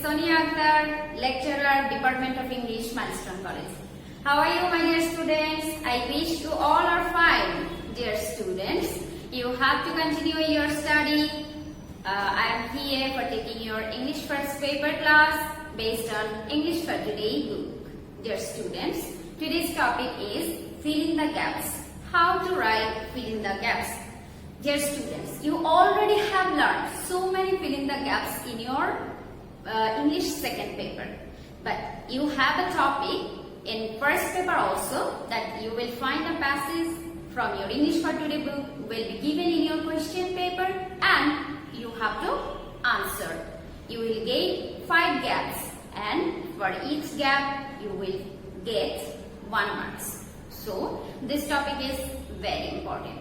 Sonia Akhtar, lecturer, Department of English, Milestone College. How are you, my dear students? I wish you all are fine. Dear students, you have to continue your study. I am here for taking your English first paper class based on English for Today book. Dear students, today's topic is fill in the gaps. How to write fill in the gaps. Dear students, you already have learned so many fill in the gaps in your English second paper. But you have a topic in first paper also that you will find a passage from your English for Today book will be given in your question paper and you have to answer. You will get 5 gaps and for each gap you will get 1 marks. So this topic is very important.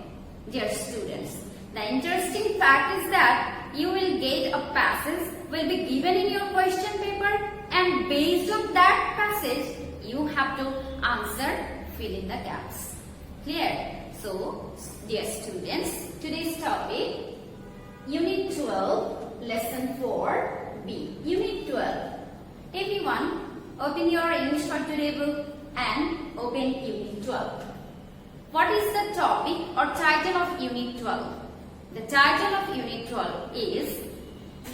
Dear students, the interesting fact is that you will get a passage will be given in your question paper and based on that passage you have to answer fill in the gaps. Clear? So, dear students, today's topic Unit 12, Lesson 4B. Unit 12. Everyone, open your English for Today book and open Unit 12. What is the topic or title of Unit 12? The title of Unit 12 is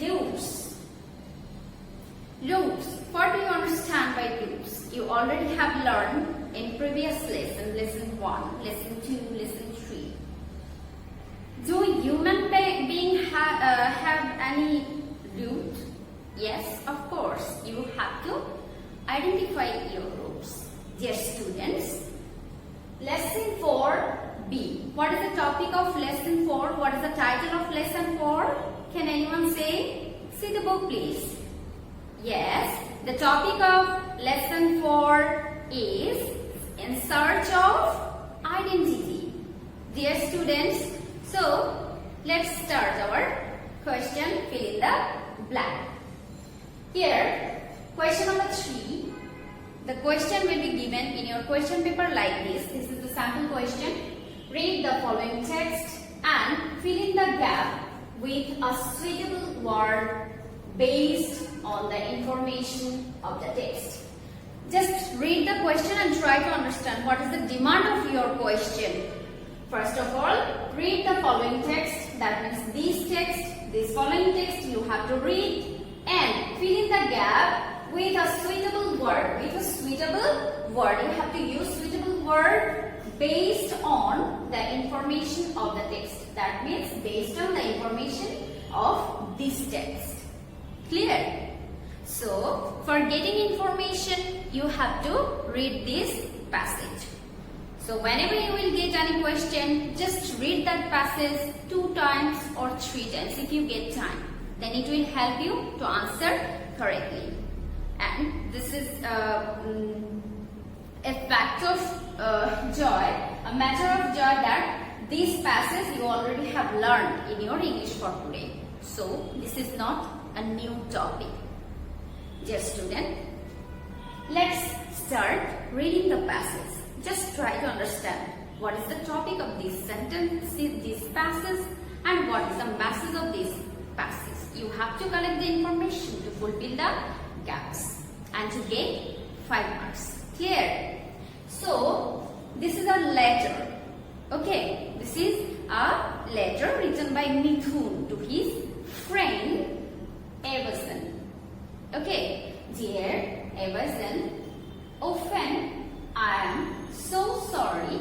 Loops. Loops. What do you understand by loops? You already have learned in previous lesson, lesson 1, lesson 2, lesson 3. Do human beings have any loop? Yes, of course. You have to identify your loops. Dear students, Lesson 4B. What is the topic of Lesson 4? What is the title of Lesson 4? Can anyone say? See the book please. Yes, the topic of Lesson 4 is In Search of Identity. Dear students, so let's start our question fill in the blank. Here, question number 3. The question will be given in your question paper like this. This is the sample question. Read the following text and fill in the gap with a suitable word based on the information of the text. Just read the question and try to understand what is the demand of your question. First of all, read the following text. That means this following text you have to read and fill in the gap with a suitable word. With a suitable word, you have to use suitable word based on the information of the text. That means based on the information of this text. Clear? So, for getting information, you have to read this passage. So, whenever you will get any question, just read that passage 2 times or 3 times if you get time. Then it will help you to answer correctly. And this is a fact of joy, a matter of joy that this passage you already have learned in your English for Today. So, this is not a new topic. Dear student, let's start reading the passage. Just try to understand what is the topic of this sentence, this passage, and what is the message of this passage. You have to collect the information to fulfill the gaps and to get 5 marks. Clear? So, this is a letter. Okay, this is a letter written by Mithun to his friend Everson. Okay, dear Everson, often I am so sorry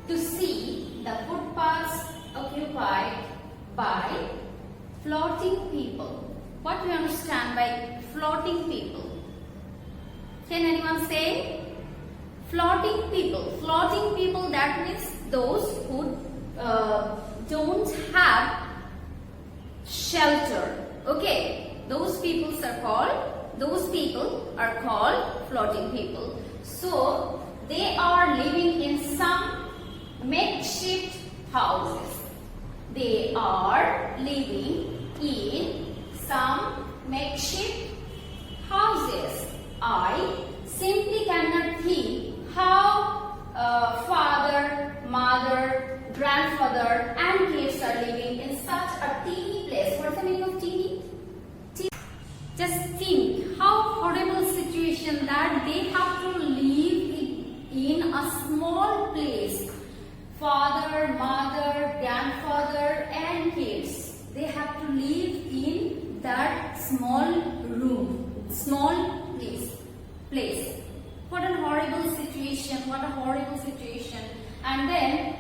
to see the footpaths occupied by floating people. What do you understand by floating people? Can anyone say? Floating people. Floating people, that means those who don't have shelter. Okay, those people are called floating people. So they are living in some makeshift houses. They are living in some makeshift houses. I simply cannot think how father, mother, grandfather and kids are living in such a teeny place. What's the meaning of teeny? Just think how horrible situation that they have to live in a small place. Father, mother, grandfather and kids. They have to live in that small room, small place. What a horrible situation, what a horrible situation. And then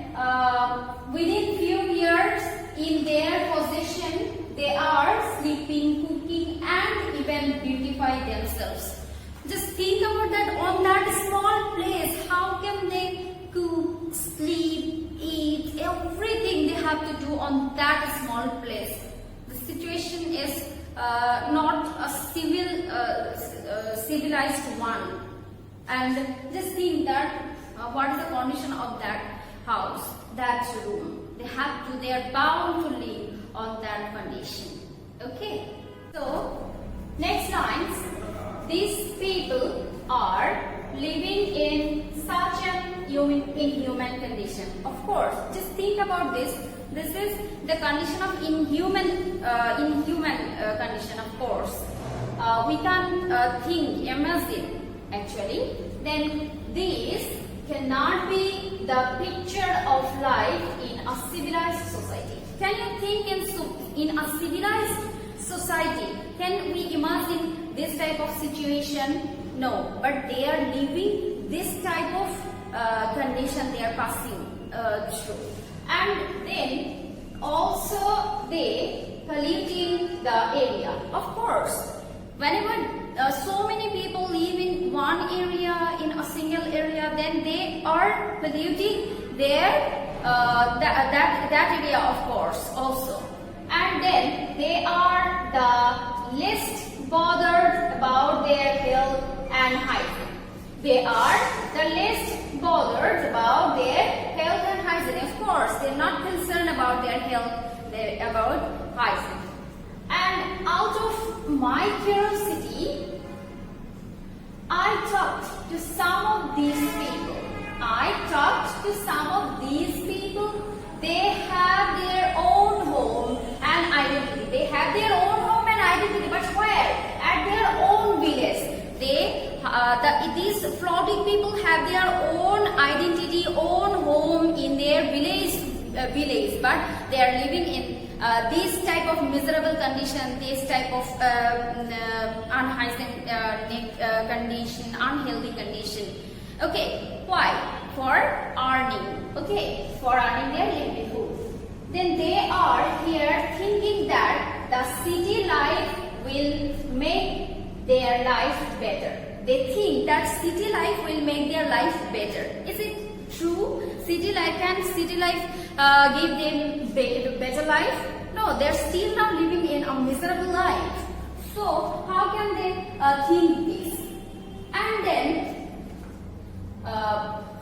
within few years in their possession, they are sleeping, cooking and even beautify themselves. Just think about that on that small place. How can they cook, sleep, eat, everything they have to do on that small place? The situation is not a civilized one. And just think that what is the condition of that house, that room. They are bound to live on that condition. Okay. So next lines. These people are living in such an inhuman condition. Of course, just think about this. This is the condition of inhuman condition. Of course, we can imagine actually. Then this cannot be the picture of life in a civilized society. Can you think in a civilized society? Can we imagine this type of situation? No, but they are living this type of condition they are passing through. And then also they polluting the area. Of course, whenever so many people live in one area, in a single area, then they are polluting their that area, of course, also. And then they are the least bothered about their health and hygiene. They are the least bothered about their health and hygiene. Of course, they are not concerned about their health, about hygiene. And out of my curiosity, I talked to some of these people. They have their own home and identity. But where? At their own village. These floating people have their own identity, own home in their village, but they are living in this type of miserable condition, this type of unhygienic condition, unhealthy condition. Okay, why? For earning. Okay, for earning their livelihood. Then they are here thinking that the city life will make their life better. They think that city life will make their life better. Is it true? City life give them better life? No, they're still now living in a miserable life. So how can they think this? And then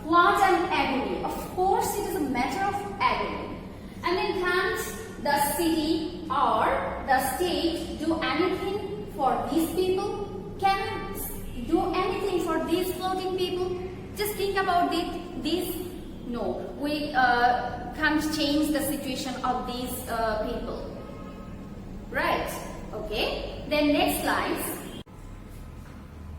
what an agony. Of course, it is a matter of agony. And then can't the city or the state do anything for these people? Can it do anything for these floating people? Just think about this. No, we can't change the situation of these people. Right? Okay. Then next lines.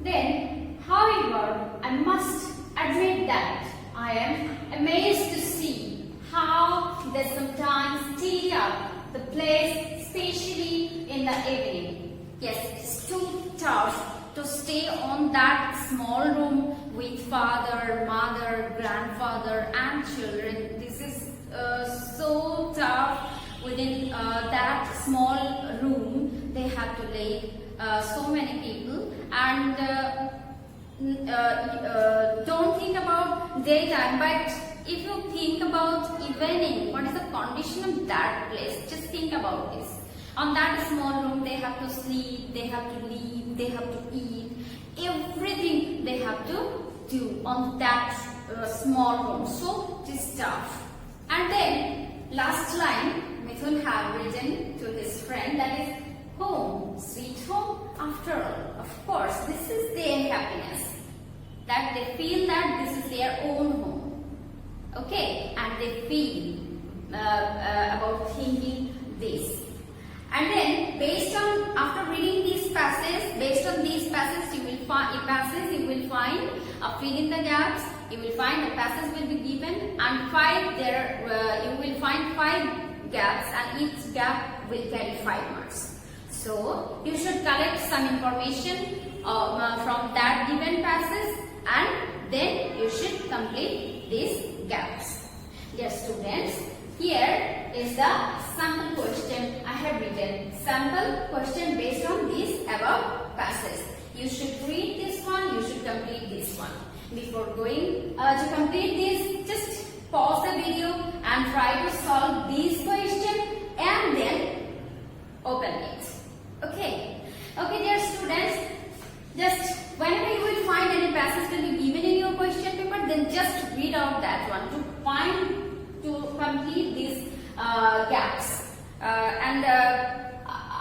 Then, however, I must admit that I am amazed to see how they sometimes tidy up the place, especially in the evening. Yes, it's too tough to stay on that small room with father, mother, grandfather and children. This is so tough. Within that small room, they have to live so many people. And don't think about daytime, but if you think about evening, what is the condition of that place? Just think about this. On that small room, they have to sleep, they have to live, they have to eat, everything they have to do on that small room. So it is tough. And then last line, Mithun have written to his friend, that is home, sweet home after all. Of course, this is their happiness, that they feel that this is their own home. Okay, and they feel about thinking this. And then based on, after reading this passage, these passages you will find fill in the gaps. You will find the passage will be given, and you will find 5 gaps, and each gap will carry 5 marks. So you should collect some information from that given passage, and then you should complete these gaps. Dear students, here is the sample question I have written. Sample question based on these above passages. You should read this one, you should complete this one. Before going to complete this, just pause the video and try to solve these questions and then open it. Okay. Okay, dear students, just whenever you will find any passage will be given in your question paper, then just read out that one to complete these gaps.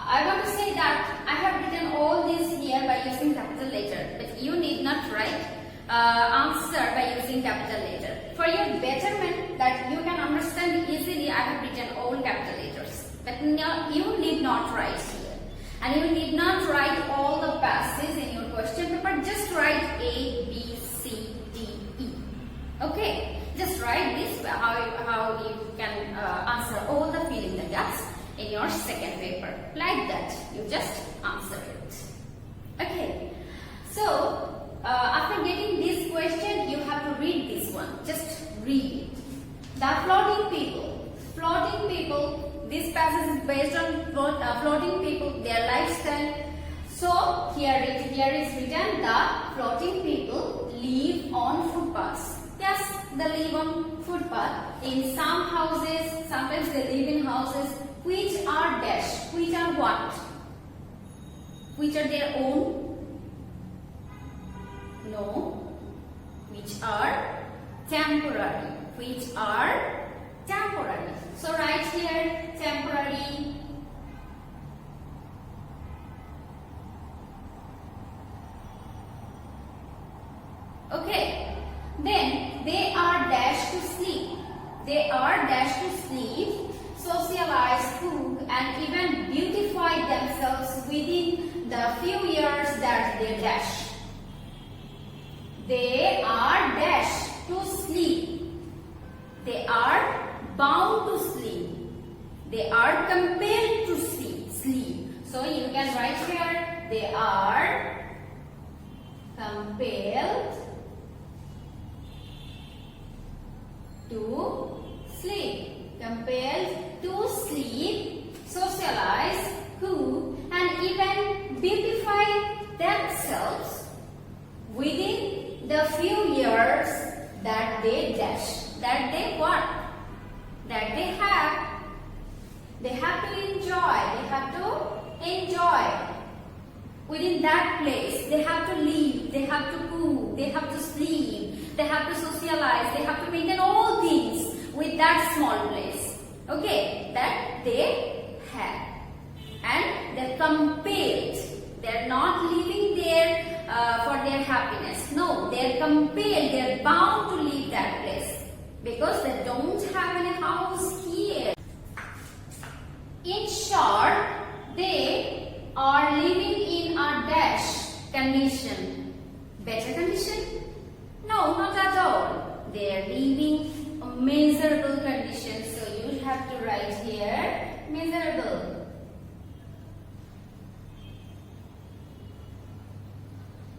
I want to say that I have written all this here by using capital letter, but you need not write answer by using capital letter. For your betterment, that you can understand easily, I have written all capital letters, but no, you need not write here, and you need not write all the passages in your question paper. Just write A, B, C, D, E. Okay, just write this how you can answer all the fill in the gaps in your second paper. Like that, you just answer it. Okay, so after getting this question, you have to read this one. Just read it. The floating people, this passage is based on floating people, their lifestyle. So here is written, the floating people live on footpaths. Yes, they live on footpath. In some houses, sometimes they live in houses which are dash. Which are what? Which are their own? No. Which are temporary. Which are temporary. So write here temporary. Okay. Then they are dashed to sleep. They are dashed to sleep, socialize, cook, and even beautify themselves within the few years that they dash. They are dashed to sleep. They are bound to sleep. They are compelled to sleep. So you can write here, they are compelled to sleep. Compelled to sleep, socialize, cook, and even beautify themselves within the few years that they dash. That they what? That they have. They have to enjoy. They have to enjoy. Within that place, they have to live. They have to cook. They have to sleep. They have to socialize. They have to maintain all things with that small place. Okay, that they have. And they're compelled. They're not living there for their happiness. No, they're compelled. They're bound to leave that place because they don't have any house here. In short, they are living in a dash condition. Better condition? No, not at all. They are living a miserable condition. So you have to write here miserable.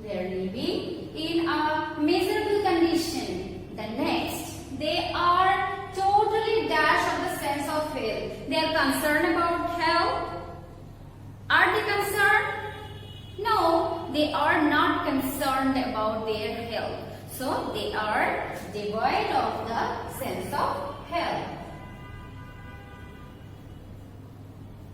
They are living in a miserable condition. The next, they are totally dash of the sense of health. They are concerned about health. Are they concerned? No, they are not concerned about their health. So they are devoid of the sense of health.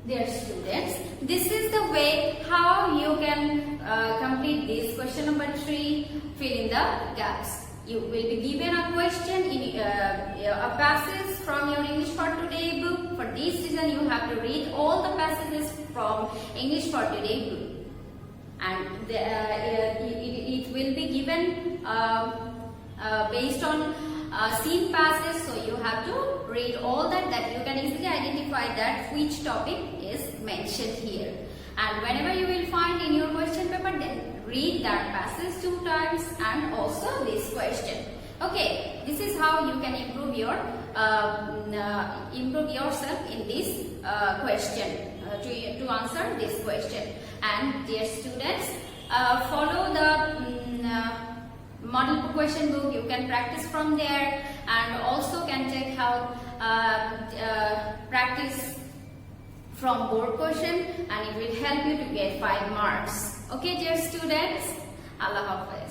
Dear students, this is the way how you can complete this question number 3, fill in the gaps. You will be given a question in a passage from your English for Today book. For this reason, you have to read all the passages from English for Today book. And it will be given based on seen passages, so you have to read all that you can easily identify that which topic is mentioned here. And whenever you will find in your question paper, then read that passage 2 times and also this question. Okay, this is how you can improve yourself in this question to answer this question. And dear students, follow the model question book. You can practice from there and also can take help practice from board question, and it will help you to get 5 marks. Okay dear students, Allah Hafiz.